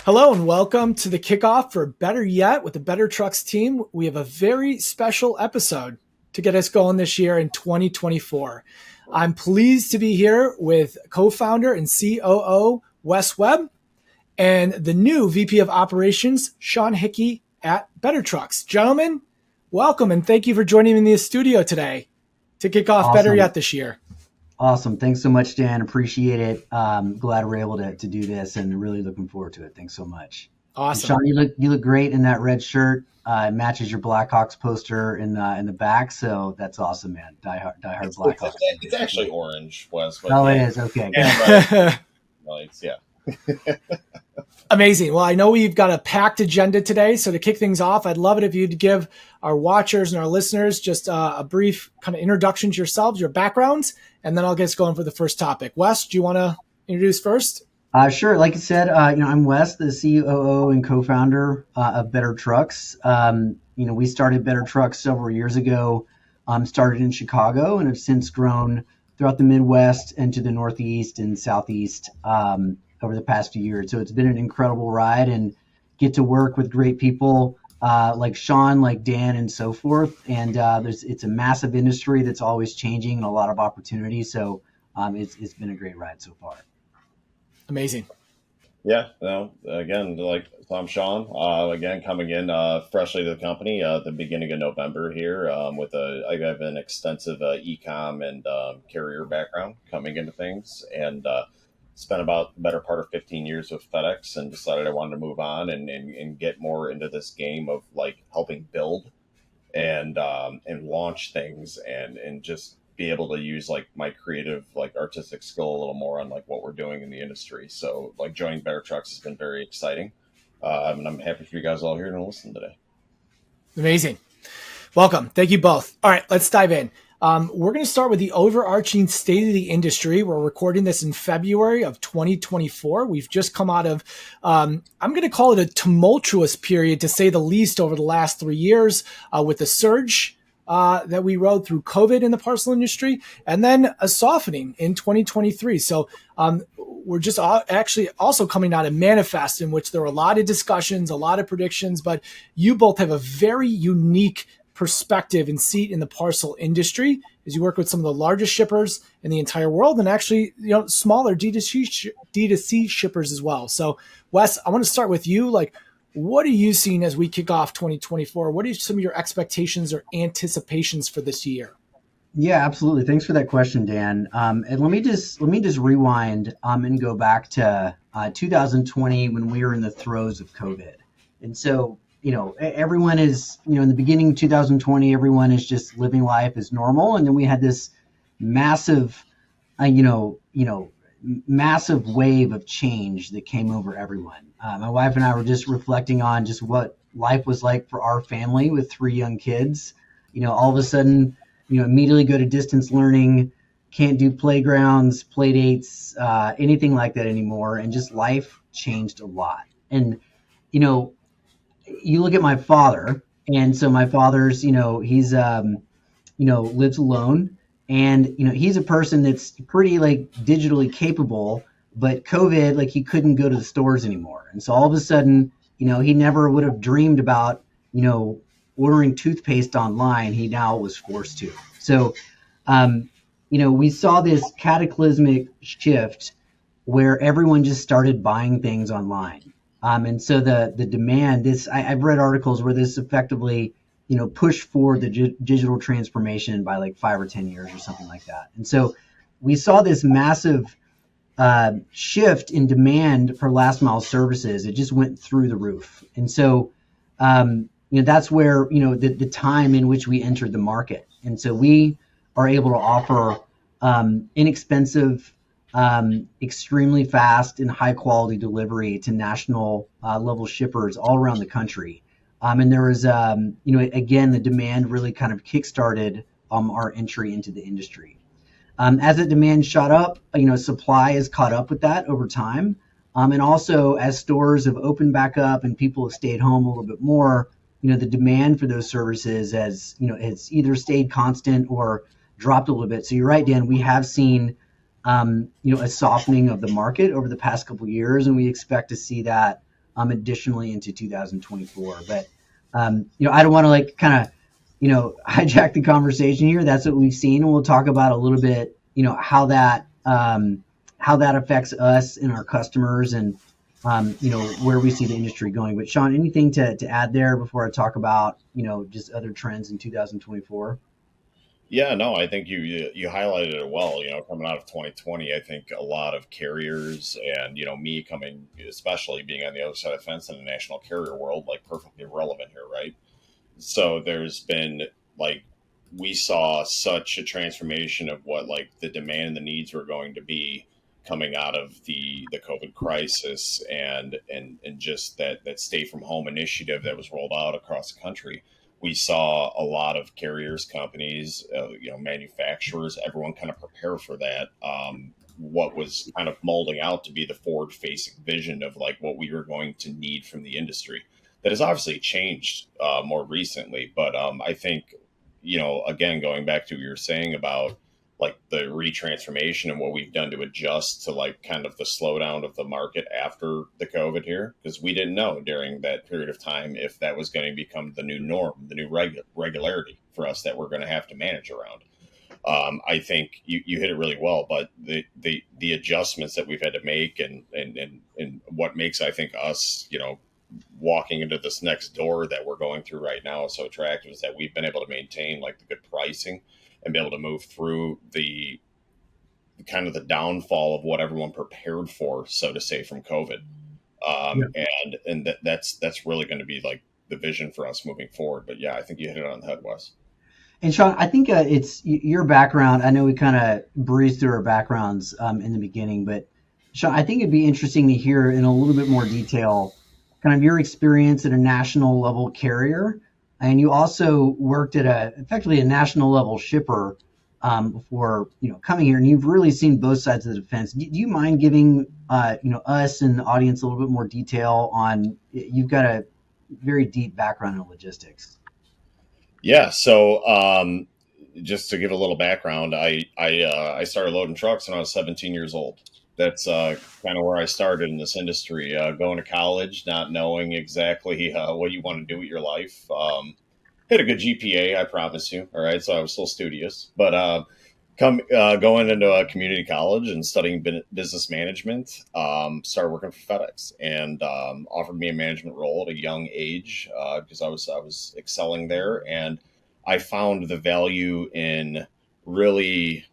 Hello and welcome to the kickoff for Better Yet with the Better Trucks team. We have a very special episode to get us going this year in 2024. I'm pleased to be here with co-founder and COO Wes Webb and the new VP of Operations, Sean Hickey at Better Trucks. Gentlemen, welcome and thank you for joining me in the studio today to kick off Better Yet this year. Awesome. Thanks so much, Dan. Appreciate it. Glad we're able to do this and really looking forward to it. Thanks so much. Awesome. And Sean, you look great in that red shirt. It matches your Blackhawks poster in the back. So that's awesome, man. Die hard Blackhawks. It's actually orange, Wes. Oh, it is. Okay. Lights, yeah. Amazing. Well, I know we've got a packed agenda today. So to kick things off, I'd love it if you'd give our watchers and our listeners just a brief kind of introduction to yourselves, your backgrounds, and then I'll get us going for the first topic. Wes, do you want to introduce first? Sure. Like I said, I'm Wes, the COO and co-founder of Better Trucks. We started Better Trucks several years ago, started in Chicago, and have since grown throughout the Midwest and to the Northeast and Southeast over the past few years. So it's been an incredible ride and get to work with great people like Sean, like Dan, and so forth. And it's a massive industry that's always changing and a lot of opportunity. So it's been a great ride so far. Amazing. Yeah. No. Again, so I'm Sean. Again, coming in freshly to the company at the beginning of November here. I have an extensive e-com and carrier background coming into things, and spent about the better part of 15 years with FedEx, and decided I wanted to move on and get more into this game of like helping build and launch things and just be able to use like my creative, like artistic skill a little more on like what we're doing in the industry. So like joining Better Trucks has been very exciting. And I'm happy for you guys all here to listen today. Amazing. Welcome. Thank you both. All right, let's dive in. We're going to start with the overarching state of the industry. We're recording this in February of 2024. We've just come out of, I'm going to call it a tumultuous period, to say the least, over the last 3 years with the surge that we rode through COVID in the parcel industry, and then a softening in 2023. So we're just actually also coming out of Manifest, in which there were a lot of discussions, a lot of predictions, but you both have a very unique perspective and seat in the parcel industry, as you work with some of the largest shippers in the entire world, and actually, smaller D2C shippers as well. So Wes, I want to start with you. Like, what are you seeing as we kick off 2024? What are some of your expectations or anticipations for this year? Yeah, absolutely. Thanks for that question, Dan. And let me just rewind and go back to 2020 when we were in the throes of COVID. And so, everyone is, in the beginning of 2020, everyone is just living life as normal. And then we had this massive, massive wave of change that came over everyone. My wife and I were just reflecting on just what life was like for our family with 3 young kids. All of a sudden, immediately go to distance learning, can't do playgrounds, play dates, anything like that anymore. And just life changed a lot. And, you look at my father, and so my father's, he's, lives alone, and, he's a person that's pretty like digitally capable, but COVID, like he couldn't go to the stores anymore. And so all of a sudden, he never would have dreamed about, ordering toothpaste online. He now was forced to. So, we saw this cataclysmic shift where everyone just started buying things online. And so the demand, I've read articles where this effectively, pushed forward the digital transformation by like 5 or 10 years or something like that. And so we saw this massive shift in demand for last mile services. It just went through the roof. And so, that's where, the time in which we entered the market. And so we are able to offer inexpensive, extremely fast and high quality delivery to national level shippers all around the country. And there was, again, the demand really kind of kickstarted our entry into the industry. As the demand shot up, supply has caught up with that over time. And also as stores have opened back up and people have stayed home a little bit more, the demand for those services has either stayed constant or dropped a little bit. So you're right, Dan, we have seen a softening of the market over the past couple of years, and we expect to see that additionally into 2024. But I don't want to like kind of hijack the conversation here. That's what we've seen, and we'll talk about a little bit how that affects us and our customers, and where we see the industry going. But Sean, anything to add there before I talk about just other trends in 2024? Yeah, no, I think you highlighted it well. Coming out of 2020, I think a lot of carriers and me coming, especially being on the other side of the fence in the national carrier world, like perfectly relevant here, right? So there's been like we saw such a transformation of what like the demand and the needs were going to be coming out of the COVID crisis and just that stay from home initiative that was rolled out across the country. We saw a lot of carriers, companies, manufacturers, everyone kind of prepare for that. What was kind of molding out to be the forward facing vision of like what we were going to need from the industry that has obviously changed more recently. But I think, again, going back to what you were saying about like the retransformation and what we've done to adjust to like kind of the slowdown of the market after the COVID here, because we didn't know during that period of time if that was going to become the new norm, the new regularity for us that we're going to have to manage around. I think you hit it really well, but the adjustments that we've had to make and what makes I think us walking into this next door that we're going through right now is so attractive is that we've been able to maintain like the good pricing and be able to move through the kind of the downfall of what everyone prepared for, so to say, from COVID. And that's really going to be like the vision for us moving forward. But yeah, I think you hit it on the head, Wes. And Sean, I think it's your background. I know we kind of breezed through our backgrounds in the beginning, but Sean, I think it'd be interesting to hear in a little bit more detail kind of your experience at a national level carrier. And you also worked at effectively a national level shipper before coming here, and you've really seen both sides of the fence. Do you mind giving us and the audience a little bit more detail on? You've got a very deep background in logistics. Yeah. So just to give a little background, I started loading trucks when I was 17 years old. That's kind of where I started in this industry. Going to college, not knowing exactly what you want to do with your life. Hit a good GPA, I promise you. All right, so I was still studious, but going into a community college and studying business management. Started working for FedEx and offered me a management role at a young age because I was excelling there, and I found the value in really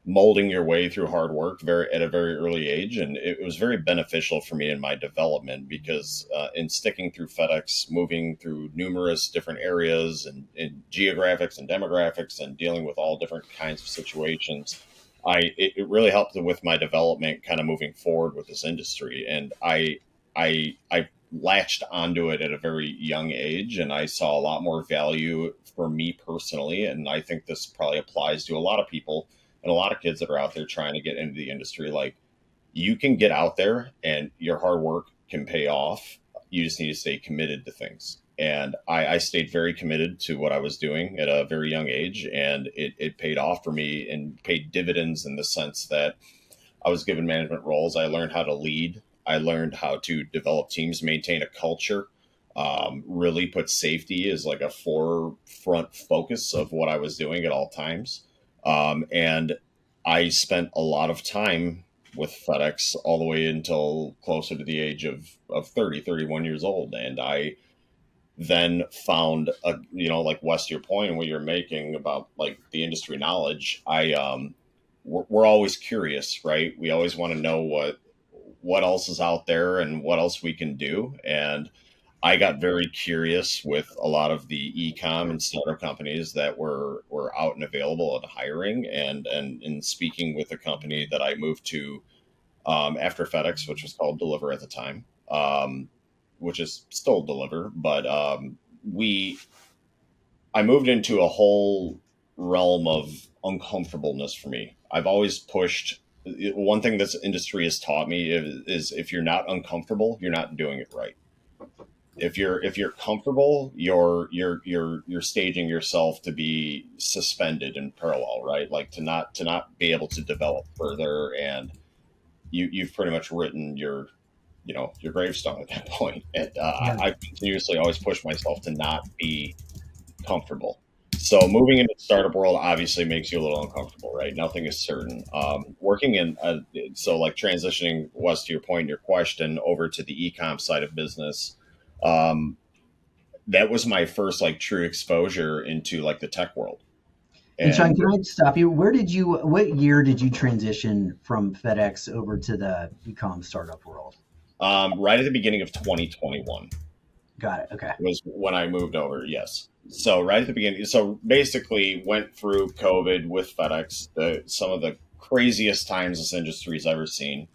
molding your way through hard work at a very early age, and it was very beneficial for me in my development because in sticking through FedEx, moving through numerous different areas and geographics and demographics and dealing with all different kinds of situations, it really helped with my development kind of moving forward with this industry. And I latched onto it at a very young age, and I saw a lot more value for me personally, and I think this probably applies to a lot of people and a lot of kids that are out there trying to get into the industry. Like, you can get out there and your hard work can pay off. You just need to stay committed to things. And I stayed very committed to what I was doing at a very young age, and it paid off for me and paid dividends in the sense that I was given management roles. I learned how to lead. I learned how to develop teams, maintain a culture, really put safety as like a forefront focus of what I was doing at all times. And I spent a lot of time with FedEx all the way until closer to the age of 30, 31 years old. And I then found, like Wes, to your point and what you're making about like the industry knowledge, we're always curious, right? We always want to know what else is out there and what else we can do. And I got very curious with a lot of the e-com and startup companies that were out and available and hiring, and in speaking with a company that I moved to after FedEx, which was called Deliver at the time, which is still Deliver, but I moved into a whole realm of uncomfortableness for me. I've always pushed. One thing this industry has taught me is if you're not uncomfortable, you're not doing it right. If you're comfortable, you're staging yourself to be suspended in parallel, right? Like to not be able to develop further, and you've pretty much written your gravestone at that point. And Yeah. I continuously always push myself to not be comfortable. So moving into the startup world obviously makes you a little uncomfortable, right? Nothing is certain. Working in so like transitioning, Wes, to your point, your question, over to the e-com side of business. Um, that was my first like true exposure into like the tech world. And Sean, And can I stop you? What year did you transition from FedEx over to the e-com startup world? right at the beginning of 2021 Got it. Okay. was when I moved over. Yes. So right at the beginning. So basically went through COVID with FedEx, some of the craziest times this industry's ever seen.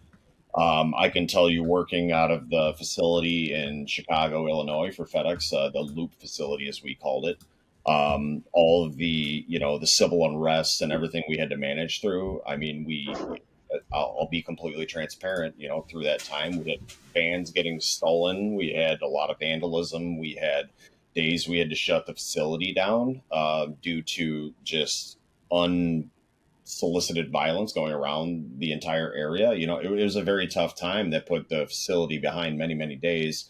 I can tell you, working out of the facility in Chicago, Illinois for FedEx, the Loop facility as we called it, all of the the civil unrest and everything we had to manage through. I mean, I'll be completely transparent. Through that time, we had vans getting stolen. We had a lot of vandalism. We had days we had to shut the facility down due to just unsolicited violence going around the entire area. It was a very tough time that put the facility behind many, many days.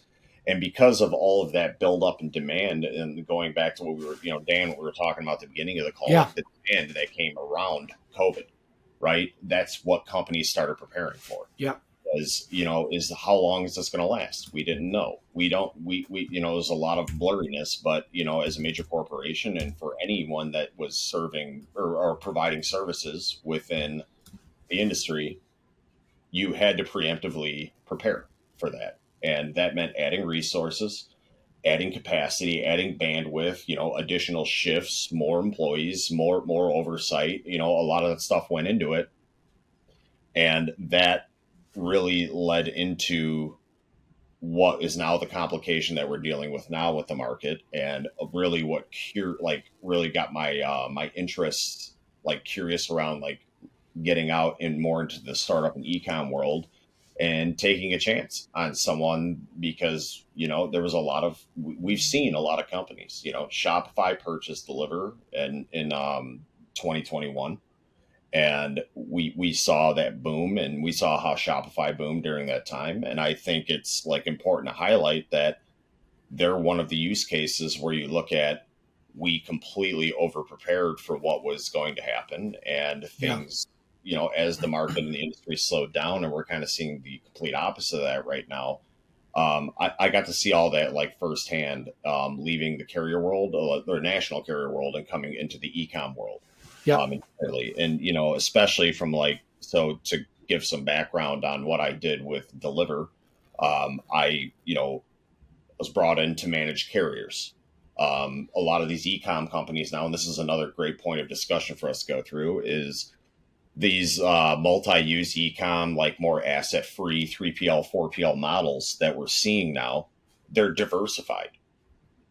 And because of all of that buildup and demand, and going back to what we were, Dan, what we were talking about at the beginning of the call, Yeah. like the demand that came around COVID, right? That's what companies started preparing for. Yeah. Is how long is this going to last? We didn't know. We don't. We there's a lot of blurriness, but as a major corporation, and for anyone that was serving or providing services within the industry, you had to preemptively prepare for that, and that meant adding resources, adding capacity, adding bandwidth, additional shifts, more employees, more oversight. A lot of that stuff went into it, and that really led into what is now the complication that we're dealing with now with the market, and really what really got my interests like curious around like getting out and more into the startup and ecom world, and taking a chance on someone, because there was a lot of we've seen a lot of companies. Shopify purchased Deliver in 2021, and we saw that boom, and we saw how Shopify boomed during that time. And I think it's like important to highlight that they're one of the use cases where you look at, we completely over prepared for what was going to happen, and Yeah. things, as the market and the industry slowed down, and we're kind of seeing the complete opposite of that right now. I got to see all that like firsthand, leaving the carrier world, or national carrier world, and coming into the ecom world, Yeah. entirely. And especially from like, so to give some background on what I did with Deliver, I was brought in to manage carriers. A lot of these ecom companies now, and this is another great point of discussion for us to go through, is these multi-use ecom, like more asset-free 3PL, 4PL models that we're seeing now. They're diversified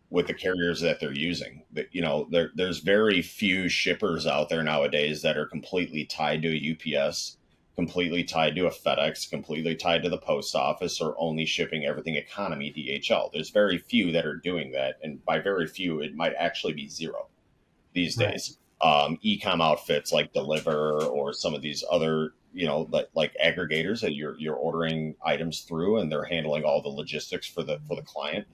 with the carriers that they're using. That there's very few shippers out there nowadays that are completely tied to a UPS, completely tied to a FedEx, completely tied to the post office, or only shipping everything economy DHL. There's very few that are doing that, and by very few, it might actually be zero these Right. days. E-com outfits like Deliver, or some of these other, like aggregators that you're ordering items through, and they're handling all the logistics for the client.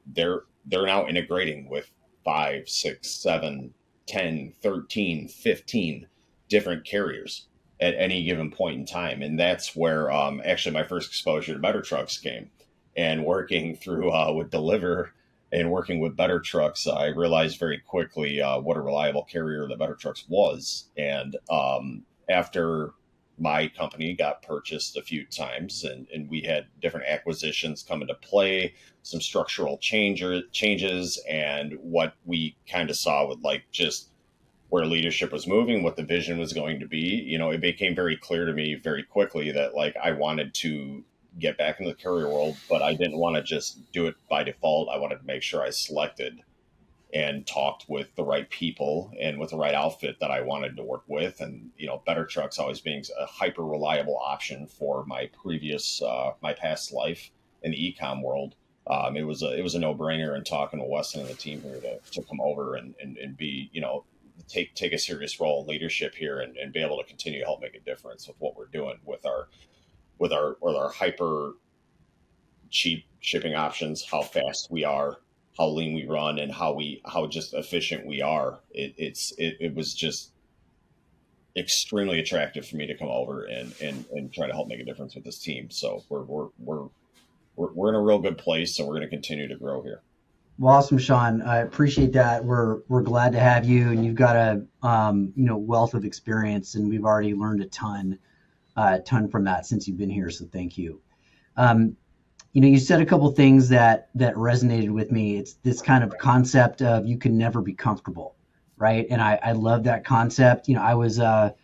They're now integrating with 5, 6, 7, 10, 13, 15 different carriers at any given point in time. And that's where actually my first exposure to Better Trucks came. And working through with Deliver and working with Better Trucks, I realized very quickly what a reliable carrier the Better Trucks was. And after my company got purchased a few times, and we had different acquisitions come into play, some structural changes, and what we kind of saw with like just where leadership was moving, what the vision was going to be, it became very clear to me very quickly that like I wanted to get back into the career world, but I didn't want to just do it by default. I wanted to make sure I selected and talked with the right people and with the right outfit that I wanted to work with. And, Better Trucks always being a hyper reliable option for my my past life in the ecom world. It was a no brainer. And talking to Weston and the team here to come over and be, take a serious role in leadership here, and be able to continue to help make a difference with what we're doing with our hyper cheap shipping options, how fast we are, how lean we run, and how just efficient we are. It was just extremely attractive for me to come over and try to help make a difference with this team. So we're in a real good place, and we're going to continue to grow here. Well, awesome, Sean. I appreciate that. We're glad to have you, and you've got a wealth of experience, and we've already learned a ton from that since you've been here. So thank you. You said a couple things that resonated with me. It's this kind of concept of you can never be comfortable, right? And I love that concept. I was in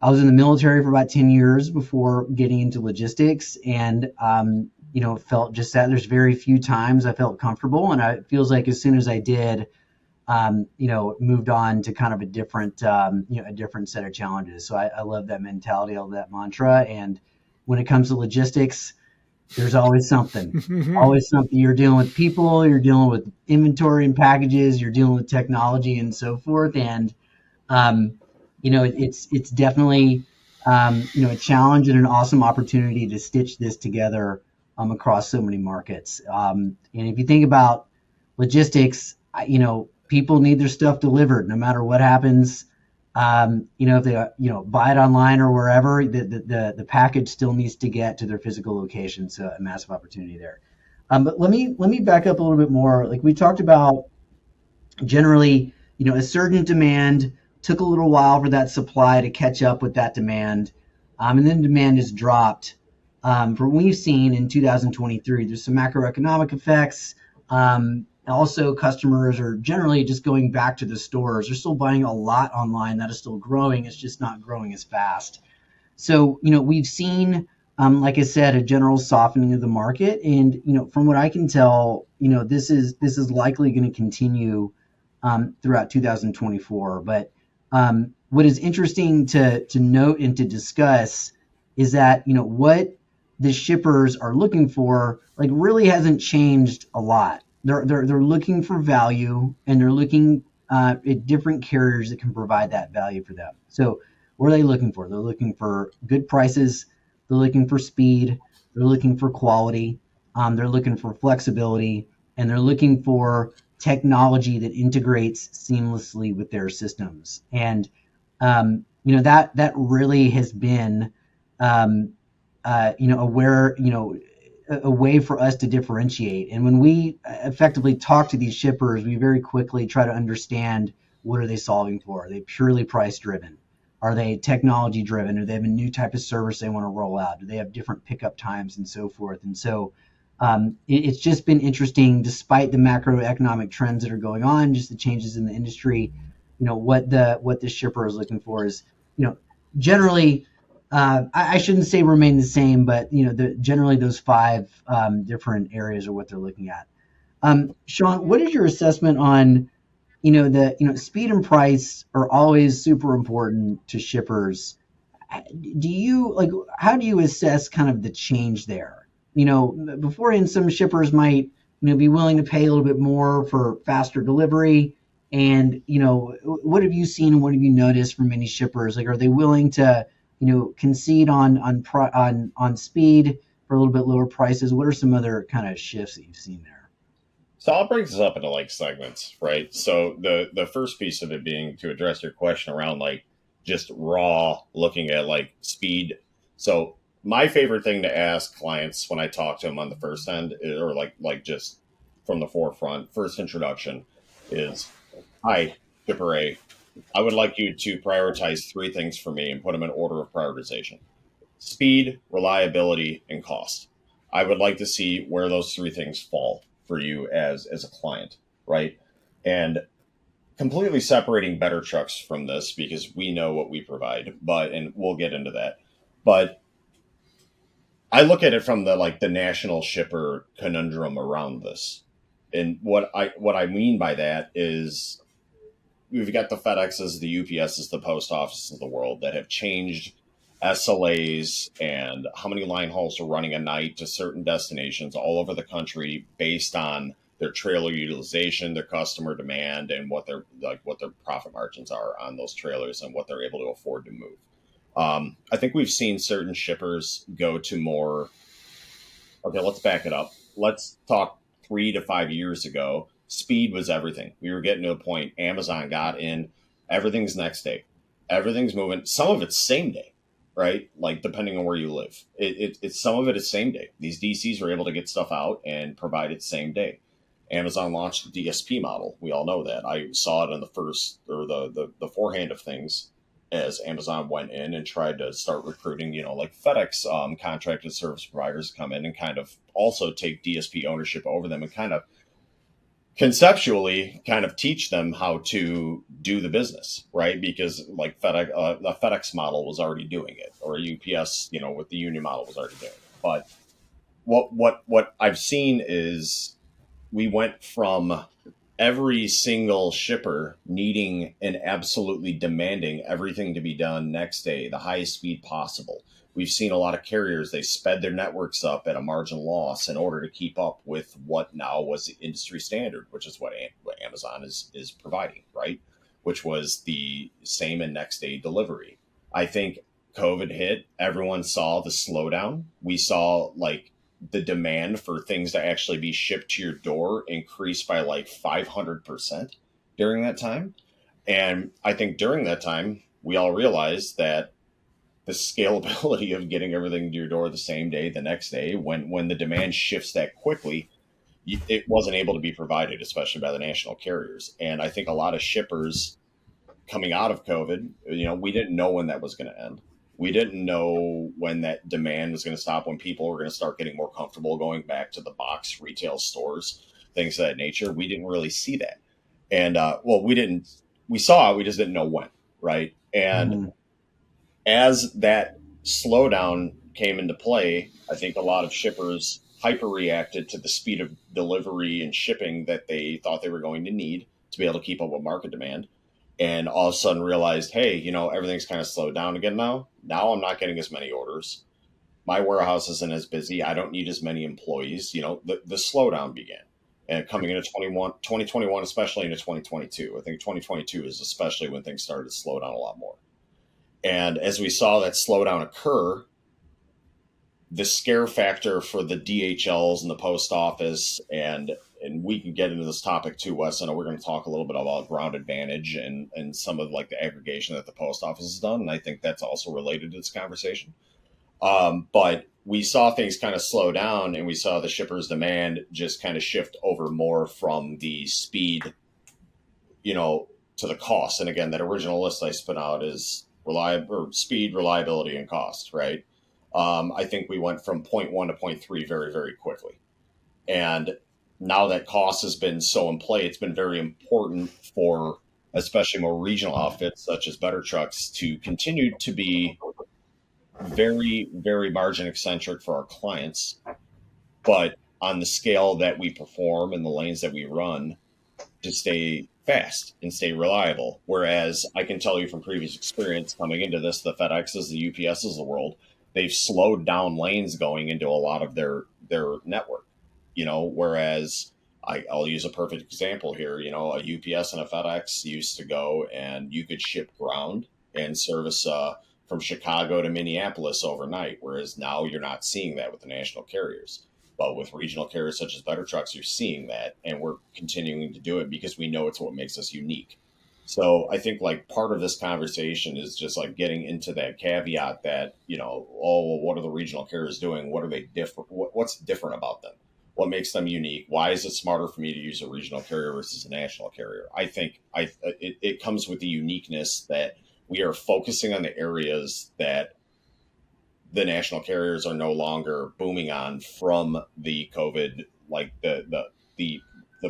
the military for about 10 years before getting into logistics, and felt just that there's very few times I felt comfortable, and it feels like as soon as I did, moved on to kind of a different set of challenges. So I love that mentality, I love that mantra. And when it comes to logistics, there's always something, always something. You're dealing with people, you're dealing with inventory and packages, you're dealing with technology and so forth. And, it's definitely, a challenge and an awesome opportunity to stitch this together across so many markets. And if you think about logistics, people need their stuff delivered no matter what happens. If they buy it online or wherever, the package still needs to get to their physical location. So a massive opportunity there. But let me back up a little bit more. Like we talked about, generally, a surge in demand took a little while for that supply to catch up with that demand, and then demand has dropped. From what we've seen in 2023, there's some macroeconomic effects. Also, customers are generally just going back to the stores. They're still buying a lot online. That is still growing. It's just not growing as fast. So, we've seen, like I said, a general softening of the market. And, from what I can tell, this is likely going to continue throughout 2024. But what is interesting to note and to discuss is that, what the shippers are looking for, like, really hasn't changed a lot. They're looking for value, and they're looking at different carriers that can provide that value for them. So what are they looking for? They're looking for good prices. They're looking for speed. They're looking for quality. They're looking for flexibility, and they're looking for technology that integrates seamlessly with their systems. And that really has been a way for us to differentiate. And when we effectively talk to these shippers, we very quickly try to understand, what are they solving for? Are they purely price driven? Are they technology driven? Do they have a new type of service they want to roll out? Do they have different pickup times and so forth? And so it's just been interesting, despite the macroeconomic trends that are going on, just the changes in the industry. What the shipper is looking for is, generally, I shouldn't say remain the same, but generally those five different areas are what they're looking at. Sean, what is your assessment on speed and price are always super important to shippers? How do you assess kind of the change there? Beforehand, some shippers might be willing to pay a little bit more for faster delivery. And what have you seen and what have you noticed from many shippers? Like, are they willing to concede on speed for a little bit lower prices? What are some other kind of shifts that you've seen there? So I'll break this up into like segments, right? So the first piece of it being to address your question around like just raw looking at like speed. So my favorite thing to ask clients when I talk to them on the first end, or like just from the forefront, first introduction is, hi, Shipper A. I would like you to prioritize three things for me and put them in order of prioritization: speed, reliability, and cost. I would like to see where those three things fall for you as a client, right? And completely separating Better Trucks from this, because we know what we provide, and we'll get into that. But I look at it from the national shipper conundrum around this. And what I mean by that is, we've got the FedExes, the UPSs, the post offices of the world that have changed SLAs and how many line hauls are running a night to certain destinations all over the country based on their trailer utilization, their customer demand, and what their profit margins are on those trailers and what they're able to afford to move. I think we've seen certain shippers go to more. Okay, let's back it up. let's talk 3 to 5 years ago. Speed was everything. We were getting to a point. Amazon got in. Everything's next day. Everything's moving. Some of it's same day, right? Like depending on where you live, it's some of it is same day. These DCs were able to get stuff out and provide it same day. Amazon launched the DSP model. We all know that. I saw it in the first or the forehand of things as Amazon went in and tried to start recruiting, like FedEx contracted service providers come in and kind of also take DSP ownership over them and kind of conceptually kind of teach them how to do the business, right? Because like the FedEx model was already doing it, or UPS, with the union model was already doing it. But what I've seen is we went from every single shipper needing and absolutely demanding everything to be done next day, the highest speed possible. We've seen a lot of carriers, they sped their networks up at a margin loss in order to keep up with what now was the industry standard, which is what Amazon is providing, right? Which was the same and next day delivery. I think COVID hit, everyone saw the slowdown. We saw like the demand for things to actually be shipped to your door increased by like 500% during that time. And I think during that time, we all realized that the scalability of getting everything to your door the same day, the next day, when the demand shifts that quickly, it wasn't able to be provided, especially by the national carriers. And I think a lot of shippers coming out of COVID, we didn't know when that was going to end. We didn't know when that demand was going to stop, when people were going to start getting more comfortable going back to the box retail stores, things of that nature. We didn't really see that. And, we saw it, we just didn't know when, right? And as that slowdown came into play, I think a lot of shippers hyper reacted to the speed of delivery and shipping that they thought they were going to need to be able to keep up with market demand. And all of a sudden realized, hey, everything's kind of slowed down again now. Now I'm not getting as many orders. My warehouse isn't as busy. I don't need as many employees. The slowdown began. And coming into 2021, especially into 2022, I think 2022 is especially when things started to slow down a lot more. And as we saw that slowdown occur, the scare factor for the DHLs and the post office, and we can get into this topic too, Wes. I know we're going to talk a little bit about ground advantage and some of like the aggregation that the post office has done. And I think that's also related to this conversation. But we saw things kind of slow down, and we saw the shippers' demand just kind of shift over more from the speed, to the cost. And again, that original list I spit out is speed, reliability, and cost, right? I think we went from point 1 to point 3 very, very quickly. And now that cost has been so in play, it's been very important for especially more regional outfits such as Better Trucks to continue to be very, very margin eccentric for our clients, but on the scale that we perform and the lanes that we run to stay fast and stay reliable. Whereas I can tell you from previous experience coming into this, the FedExes, the UPSs of the world, they've slowed down lanes going into a lot of their network, whereas I'll use a perfect example here. A UPS and a FedEx used to go and you could ship ground and service from Chicago to Minneapolis overnight, whereas now you're not seeing that with the national carriers. But with regional carriers such as Better Trucks, you're seeing that, and we're continuing to do it because we know it's what makes us unique. So I think like part of this conversation is just like getting into that caveat that, what are the regional carriers doing? What are they different? What's different about them? What makes them unique? Why is it smarter for me to use a regional carrier versus a national carrier? I think it comes with the uniqueness that we are focusing on the areas that the national carriers are no longer booming on from the COVID, like the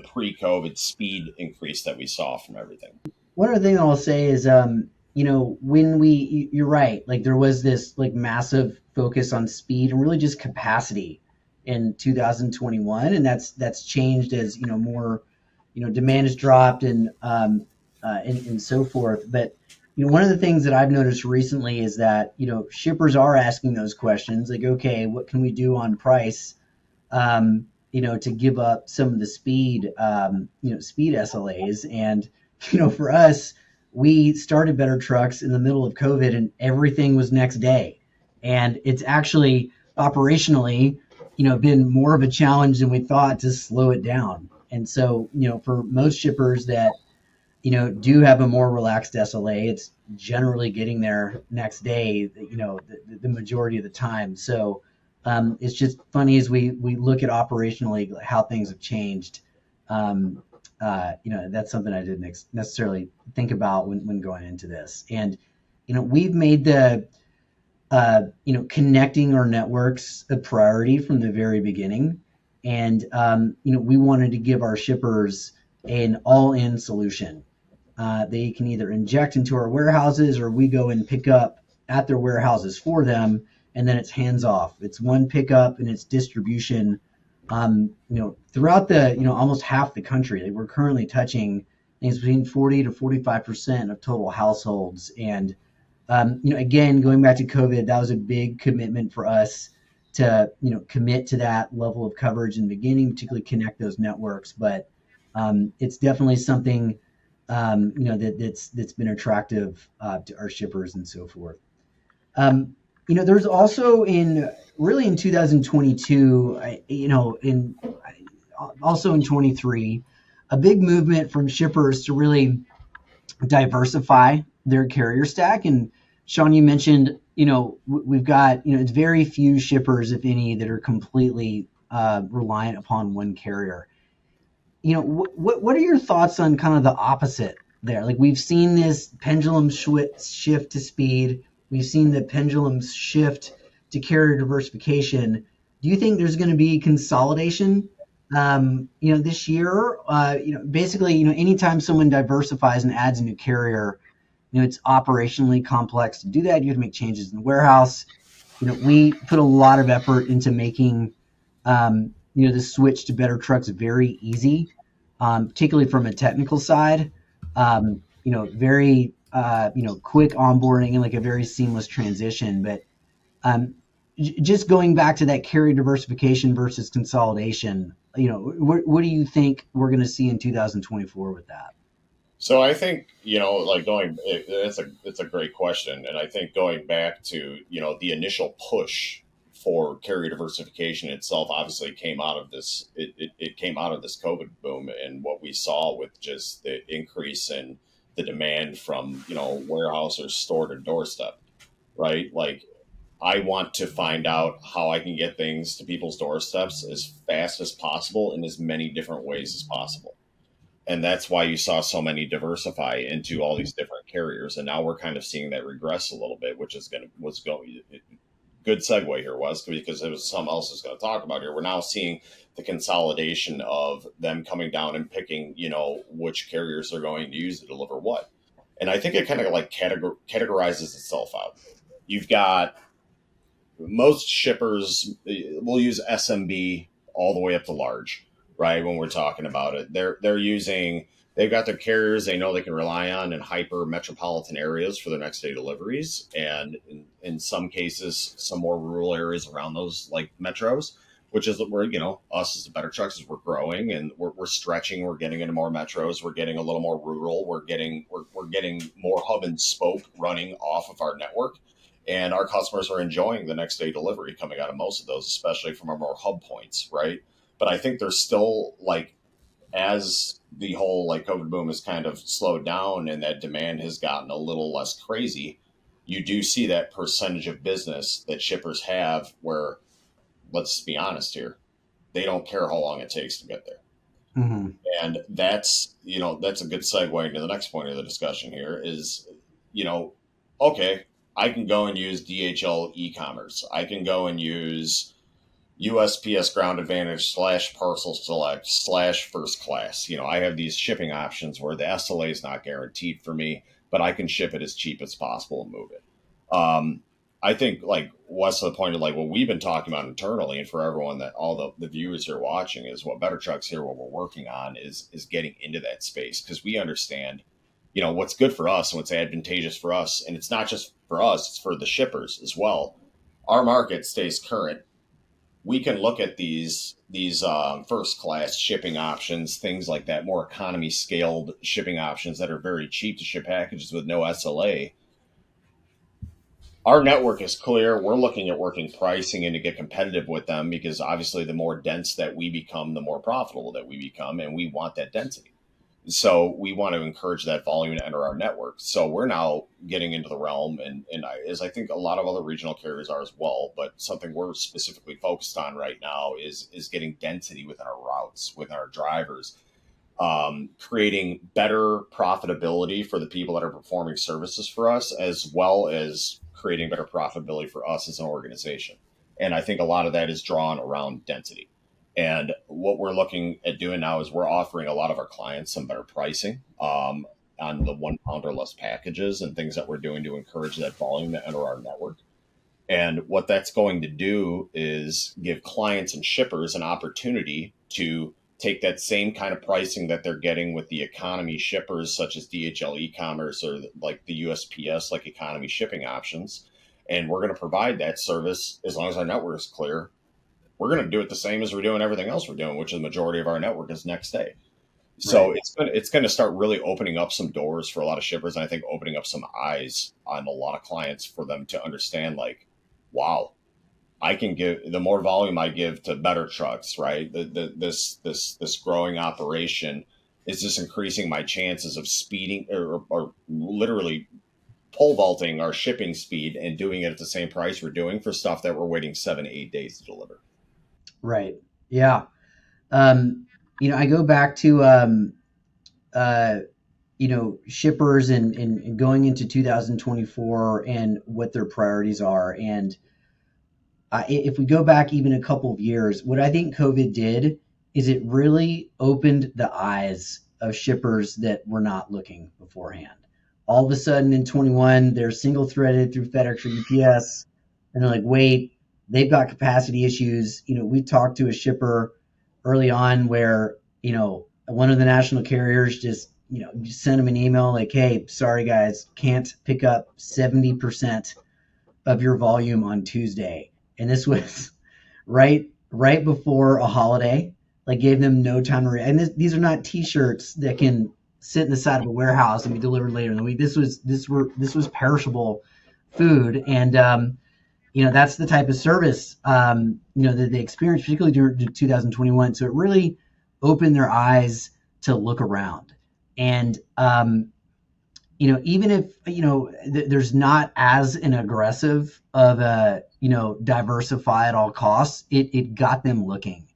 pre-COVID speed increase that we saw from everything. One other thing I'll say is, when you're right, like there was this like massive focus on speed and really just capacity in 2021, and that's changed as more demand has dropped and so forth. But one of the things that I've noticed recently is that shippers are asking those questions like, okay, what can we do on price, to give up some of the speed, speed SLAs. And for us, we started Better Trucks in the middle of COVID, and everything was next day. And it's actually operationally, been more of a challenge than we thought to slow it down. And so, for most shippers that, do have a more relaxed SLA, it's generally getting there next day, the majority of the time. So it's just funny as we look at operationally how things have changed. That's something I didn't necessarily think about when going into this. And, we've made the, connecting our networks a priority from the very beginning. And, we wanted to give our shippers an all-in solution. They can either inject into our warehouses or we go and pick up at their warehouses for them, and then it's hands off. It's one pickup and it's distribution. Throughout the almost half the country. We're currently touching things between 40 to 45% of total households. And again, going back to COVID, that was a big commitment for us to commit to that level of coverage in the beginning, particularly connect those networks. But it's definitely something that's been attractive to our shippers and so forth. There's also in 2022, also in 23, a big movement from shippers to really diversify their carrier stack. And Sean, you mentioned, we've got, it's very few shippers, if any, that are completely reliant upon one carrier. What are your thoughts on kind of the opposite there? Like, we've seen this pendulum shift to speed. We've seen the pendulum shift to carrier diversification. Do you think there's going to be consolidation, this year? Basically, anytime someone diversifies and adds a new carrier, it's operationally complex to do that. You have to make changes in the warehouse. We put a lot of effort into making, the switch to better trucks very easy, particularly from a technical side. Very quick onboarding and like a very seamless transition. But just going back to that carrier diversification versus consolidation, what do you think we're going to see in 2024 with that? So I think, it's a great question. And I think going back to, the initial push for carrier diversification itself obviously came out of this, it came out of this COVID boom, and what we saw with just the increase in the demand from, warehouse or store to doorstep, right? Like, I want to find out how I can get things to people's doorsteps as fast as possible in as many different ways as possible. And that's why you saw so many diversify into all these different carriers. And now we're kind of seeing that regress a little bit, which is good segue here, Wes, because it was something else I was going to talk about here. We're now seeing the consolidation of them coming down and picking, which carriers they're going to use to deliver what. And I think it kind of like categorizes itself out. You've got most shippers will use SMB all the way up to large, right? When we're talking about it, they've got their carriers they know they can rely on in hyper metropolitan areas for their next day deliveries, and in some cases, some more rural areas around those like metros, which is where us as the Better Trucks is we're growing and we're stretching. We're getting into more metros. We're getting a little more rural. We're getting more hub and spoke running off of our network. And our customers are enjoying the next day delivery coming out of most of those, especially from our more hub points, right? But I think there's still as the whole COVID boom has kind of slowed down and that demand has gotten a little less crazy, you do see that percentage of business that shippers have where, let's be honest here, they don't care how long it takes to get there. Mm-hmm. And that's a good segue into the next point of the discussion here is, okay, I can go and use DHL e-commerce. I can go and use USPS Ground Advantage / Parcel Select / First Class. I have these shipping options where the SLA is not guaranteed for me, but I can ship it as cheap as possible and move it. I think what's the point of what we've been talking about internally, and for everyone that all the viewers here watching, is what Better Trucks here, what we're working on is getting into that space, because we understand what's good for us and what's advantageous for us. And it's not just for us, it's for the shippers as well. Our market stays current. We can look at these first class shipping options, things like that, more economy scaled shipping options that are very cheap to ship packages with no SLA. Our network is clear. We're looking at working pricing and to get competitive with them because obviously the more dense that we become, the more profitable that we become, and we want that density. So we want to encourage that volume to enter our network. So we're now getting into the realm, as I think a lot of other regional carriers are as well, but something we're specifically focused on right now is getting density within our routes, with our drivers, creating better profitability for the people that are performing services for us, as well as creating better profitability for us as an organization. And I think a lot of that is drawn around density. And what we're looking at doing now is we're offering a lot of our clients some better pricing on the 1 pound or less packages and things that we're doing to encourage that volume to enter our network. And what that's going to do is give clients and shippers an opportunity to take that same kind of pricing that they're getting with the economy shippers, such as DHL e-commerce or like the USPS, like economy shipping options. And we're going to provide that service as long as our network is clear. We're going to do it the same as we're doing everything else we're doing, which is the majority of our network is next day. So Right. it's going to start really opening up some doors for a lot of shippers, and I think opening up some eyes on a lot of clients for them to understand, like, wow, I can give the more volume I give to better trucks, right? This growing operation is just increasing my chances of speeding or literally pole vaulting our shipping speed and doing it at the same price we're doing for stuff that we're waiting 7 to 8 days to deliver. Right. Yeah. Um, I go back to uh, shippers and going into 2024 and what their priorities are. And if we go back even a couple of years, what I think COVID did is it really opened the eyes of shippers that were not looking beforehand. All of a sudden in 21, they're single threaded through FedEx or UPS, and they're like, wait, they've got capacity issues. We talked to a shipper early on where, one of the national carriers just sent them an email like, hey, sorry guys, can't pick up 70% of your volume on Tuesday. And this was right before a holiday. Like gave them no time to and these are not t-shirts that can sit in the side of a warehouse and be delivered later in the week. This was perishable food, and that's the type of service that they experienced, particularly during 2021. So it really opened their eyes to look around. And even if there's not as an aggressive of a diversify at all costs, it got them looking.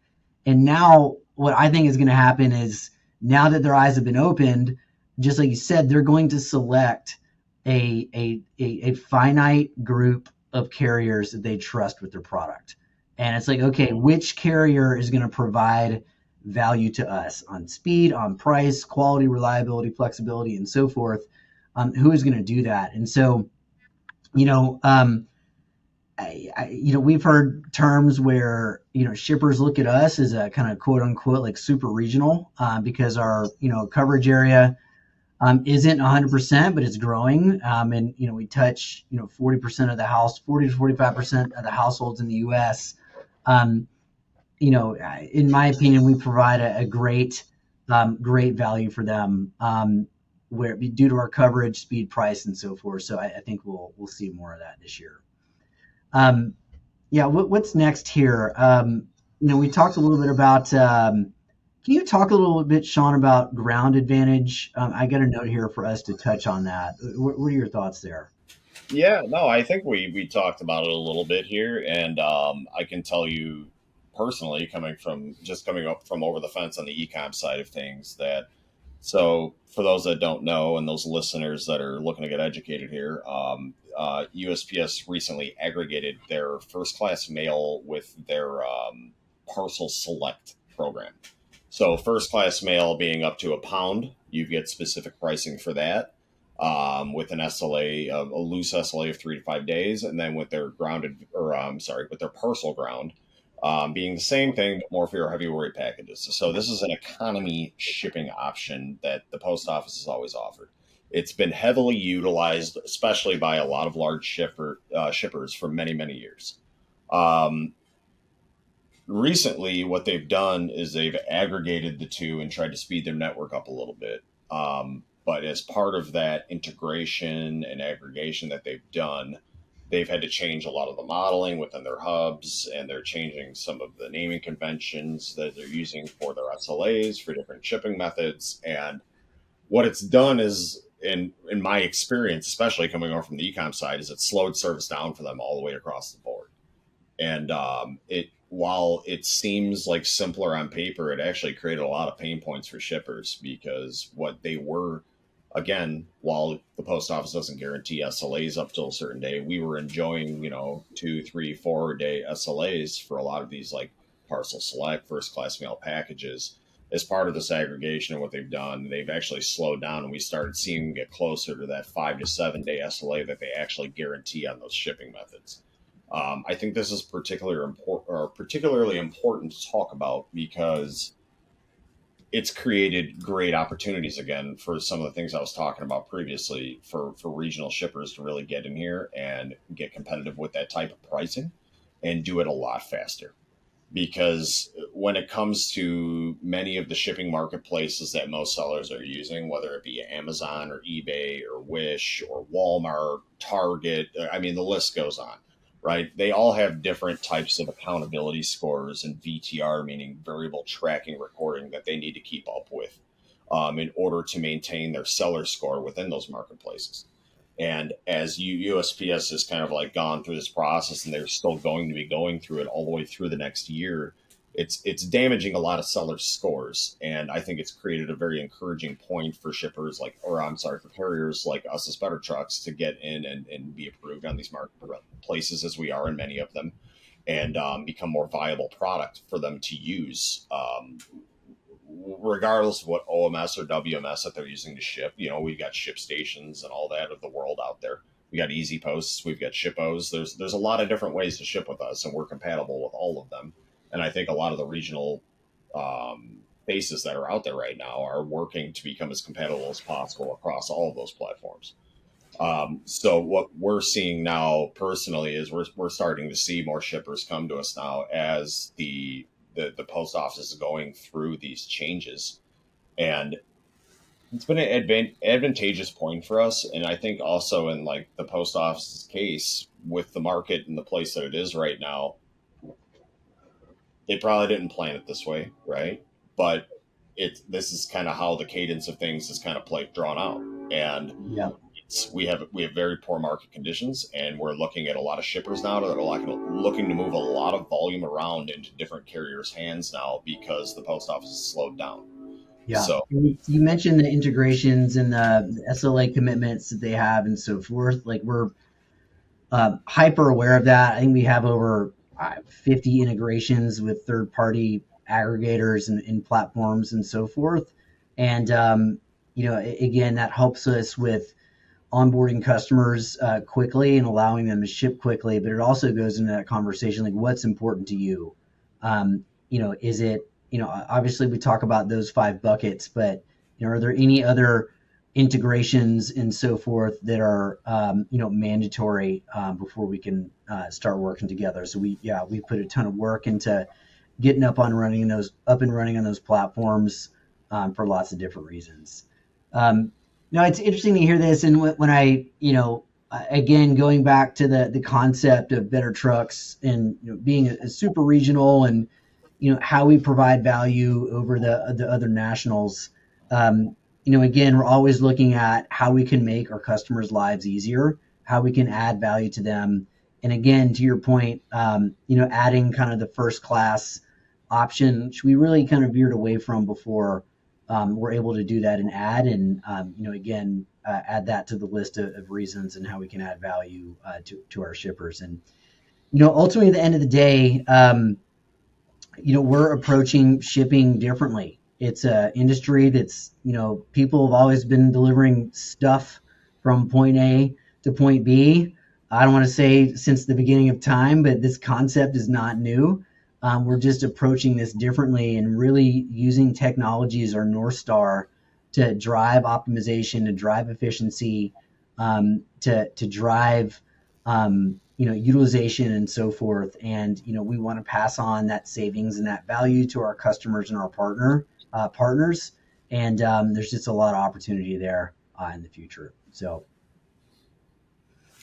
And now what I think is going to happen is, now that their eyes have been opened, just like you said, they're going to select a finite group of carriers that they trust with their product. And it's like, okay, which carrier is going to provide value to us on speed, on price, quality, reliability, flexibility, and so forth? Who is going to do that? And so, we've heard terms where shippers look at us as a kind of quote unquote like super regional, because our coverage area isn't 100%, but it's growing, and we touch 40% of the 40 to 45% of the households in the U.S. In my opinion, we provide a great value for them, where due to our coverage, speed, price, and so forth. So I think we'll see more of that this year. Yeah, what's next here? We talked a little bit about. Can you talk a little bit, Sean, about ground advantage? I got a note here for us to touch on that. What are your thoughts there? Yeah, no, I think we talked about it a little bit here, and I can tell you personally, coming up from over the fence on the e-com side of things, that so for those that don't know and those listeners that are looking to get educated here, USPS recently aggregated their first class mail with their Parcel Select program. So first class mail being up to 1 pound, you get specific pricing for that, with an SLA, a loose SLA of 3 to 5 days, and then with their with their parcel ground, being the same thing, but more for your heavyweight packages. So this is an economy shipping option that the post office has always offered. It's been heavily utilized, especially by a lot of large shippers for many, many years. Recently, what they've done is they've aggregated the two and tried to speed their network up a little bit. But as part of that integration and aggregation that they've done, they've had to change a lot of the modeling within their hubs, and they're changing some of the naming conventions that they're using for their SLAs for different shipping methods. And what it's done is, in my experience, especially coming over from the ecom side, is it slowed service down for them all the way across the board. And it while it seems like simpler on paper, it actually created a lot of pain points for shippers, because what they were, again, while the post office doesn't guarantee SLAs up till a certain day, we were enjoying, 2, 3, 4 day SLAs for a lot of these, like Parcel Select, first class mail packages. As part of this aggregation and what they've done, they've actually slowed down, and we started seeing them get closer to that 5 to 7 day SLA that they actually guarantee on those shipping methods. I think this is particularly important to talk about, because it's created great opportunities again for some of the things I was talking about previously, for regional shippers to really get in here and get competitive with that type of pricing and do it a lot faster. Because when it comes to many of the shipping marketplaces that most sellers are using, whether it be Amazon or eBay or Wish or Walmart, Target, I mean, the list goes on, right? They all have different types of accountability scores and VTR, meaning variable tracking recording, that they need to keep up with in order to maintain their seller score within those marketplaces. And as USPS has kind of like gone through this process, and they're still going to be going through it all the way through the next year, it's damaging a lot of sellers' scores. And I think it's created a very encouraging point for shippers like, or I'm sorry, for carriers like us as Better Trucks to get in and be approved on these marketplaces, as we are in many of them, and become more viable product for them to use. Regardless of what OMS or WMS that they're using to ship, we've got ship stations and all that of the world out there. We got Easy Posts, we've got Shippos. There's a lot of different ways to ship with us, and we're compatible with all of them. And I think a lot of the regional bases that are out there right now are working to become as compatible as possible across all of those platforms. So what we're seeing now personally is we're starting to see more shippers come to us now as the post office is going through these changes. And it's been an advantageous point for us. And I think also in like the post office's case, with the market and the place that it is right now, they probably didn't plan it this way, right? But this is kind of how the cadence of things is kind of drawn out. And Yeah. we have very poor market conditions, and we're looking at a lot of shippers now that are looking to move a lot of volume around into different carriers' hands now, because the post office has slowed down. Yeah. So You mentioned the integrations and the SLA commitments that they have and so forth. Like, we're hyper aware of that. I think we have over 50 integrations with third-party aggregators and platforms and so forth. And again, that helps us with onboarding customers quickly and allowing them to ship quickly. But it also goes into that conversation, like, what's important to you? Is it, obviously we talk about those 5 buckets, but are there any other integrations and so forth that are mandatory before we can start working together? So we put a ton of work into getting up and running on those platforms for lots of different reasons. No, it's interesting to hear this. And when I, again, going back to the concept of Better Trucks and being a super regional, and how we provide value over the other nationals. Again, we're always looking at how we can make our customers' lives easier, how we can add value to them. And again, to your point, adding kind of the first class option, which we really kind of veered away from before. We're able to do that and add, and again, add that to the list of reasons and how we can add value to our shippers. And ultimately, at the end of the day, we're approaching shipping differently. It's an industry that's, people have always been delivering stuff from point A to point B. I don't want to say since the beginning of time, but this concept is not new. We're just approaching this differently and really using technology as our North Star to drive optimization, to drive efficiency, to drive utilization and so forth. And we want to pass on that savings and that value to our customers and our partners. And there's just a lot of opportunity there in the future. So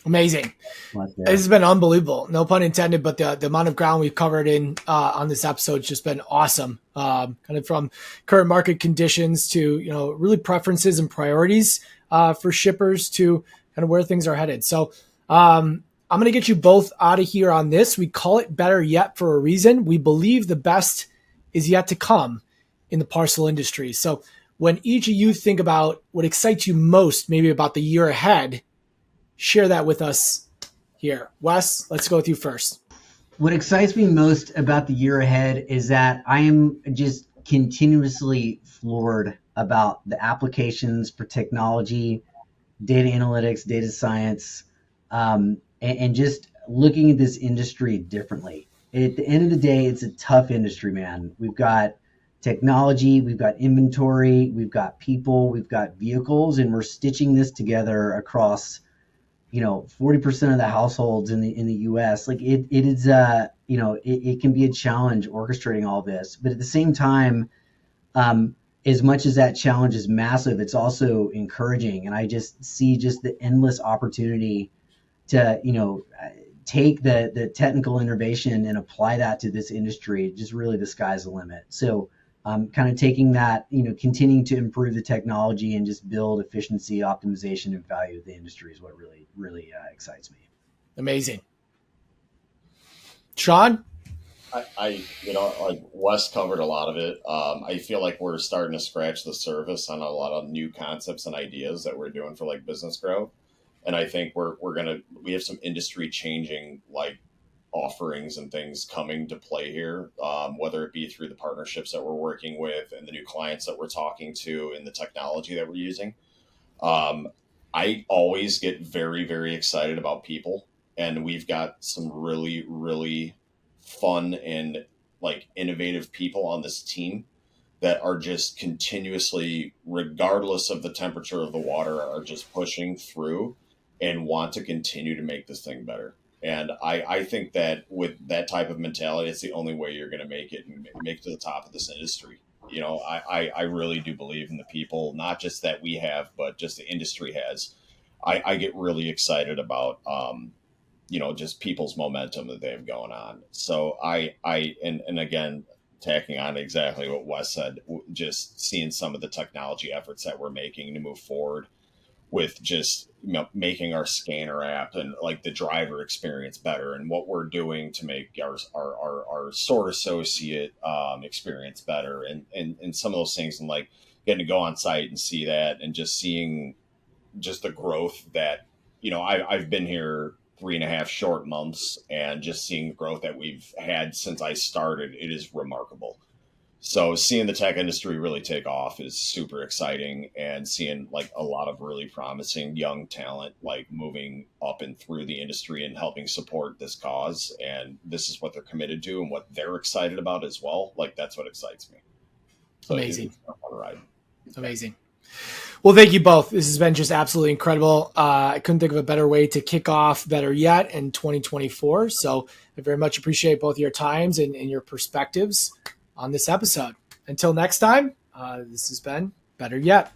Amazing. Like This that. has been unbelievable. No pun intended, but the amount of ground we've covered in on this episode has just been awesome. Kind of from current market conditions to, really preferences and priorities for shippers to kind of where things are headed. So I'm going to get you both out of here on this. We call it Better Yet for a reason. We believe the best is yet to come in the parcel industry. So when each of you think about what excites you most, maybe about the year ahead, share that with us here. Wes, let's go with you first. What excites me most about the year ahead is that I am just continuously floored about the applications for technology, data analytics, data science, and just looking at this industry differently. At the end of the day, it's a tough industry, man. We've got technology, we've got inventory, we've got people, we've got vehicles, and we're stitching this together across 40% of the households in the US. Like it is it can be a challenge orchestrating all this, but at the same time, as much as that challenge is massive, it's also encouraging, and I just see just the endless opportunity to take the technical innovation and apply that to this industry. Just really, the sky's the limit. So kind of taking that, continuing to improve the technology and just build efficiency, optimization, and value of the industry is what really, really excites me. Amazing. Sean? Like Wes covered a lot of it. I feel like we're starting to scratch the surface on a lot of new concepts and ideas that we're doing for like business growth. And I think we have some industry changing like offerings and things coming to play here, whether it be through the partnerships that we're working with and the new clients that we're talking to and the technology that we're using. I always get very, very excited about people, and we've got some really, really fun and like innovative people on this team that are just continuously, regardless of the temperature of the water, are just pushing through and want to continue to make this thing better. And I think that with that type of mentality, it's the only way you're going to make it and make it to the top of this industry. I really do believe in the people, not just that we have, but just the industry has. I get really excited about, just people's momentum that they have going on. So and again, tacking on exactly what Wes said, just seeing some of the technology efforts that we're making to move forward with just making our scanner app and like the driver experience better, and what we're doing to make our sort associate experience better, and some of those things, and like getting to go on site and see that, and just seeing just the growth that I've been here 3.5 short months, and just seeing the growth that we've had since I started, it is remarkable. So seeing the tech industry really take off is super exciting, and seeing like a lot of really promising young talent like moving up and through the industry and helping support this cause. And this is what they're committed to and what they're excited about as well. Like that's what excites me. So Amazing. It's a fun ride. Amazing. Well, thank you both. This has been just absolutely incredible. I couldn't think of a better way to kick off Better Yet in 2024. So I very much appreciate both your times and your perspectives on this episode. Until next time, this has been Better Yet.